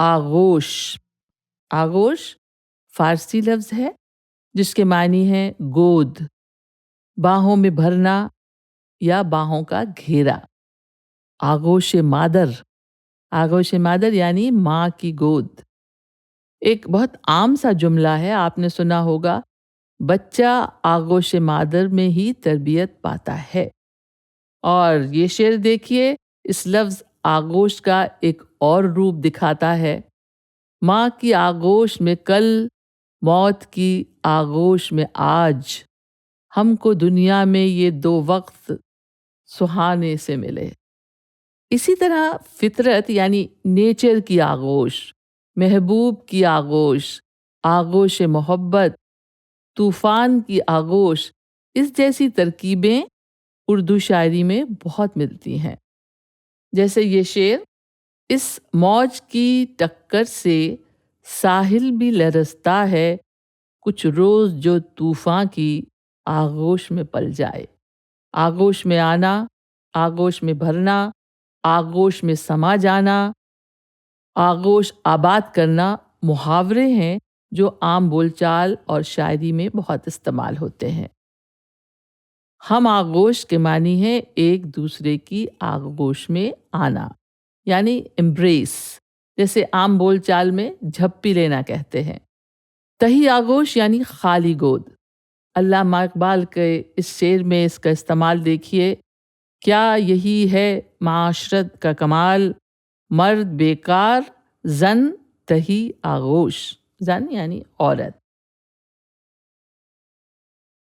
آغوش۔ آغوش فارسی لفظ ہے جس کے معنی ہے گود، باہوں میں بھرنا یا باہوں کا گھیرا۔ آغوش مادر، آغوش مادر یعنی ماں کی گود۔ ایک بہت عام سا جملہ ہے، آپ نے سنا ہوگا، بچہ آغوش مادر میں ہی تربیت پاتا ہے۔ اور یہ شعر دیکھیے، اس لفظ آغوش کا ایک اور روپ دکھاتا ہے۔ ماں کی آغوش میں کل، موت کی آغوش میں آج، ہم کو دنیا میں یہ دو وقت سہانے سے ملے۔ اسی طرح فطرت یعنی نیچر کی آغوش، محبوب کی آغوش، آغوش محبت، طوفان کی آغوش، اس جیسی ترکیبیں اردو شاعری میں بہت ملتی ہیں۔ جیسے یہ شعر، اس موج کی ٹکر سے ساحل بھی لرزتا ہے، کچھ روز جو طوفان کی آغوش میں پل جائے۔ آغوش میں آنا، آغوش میں بھرنا، آغوش میں سما جانا، آغوش آباد کرنا محاورے ہیں جو عام بول چال اور شاعری میں بہت استعمال ہوتے ہیں۔ ہم آغوش کے معنی ہے ایک دوسرے کی آغوش میں آنا، یعنی امبریس، جیسے عام بول چال میں جھپی لینا کہتے ہیں۔ تہی آغوش یعنی خالی گود۔ علامہ اقبال کے اس شعر میں اس کا استعمال دیکھیے، کیا یہی ہے معاشرت کا کمال، مرد بیکار، زن تہی آغوش۔ زن یعنی عورت۔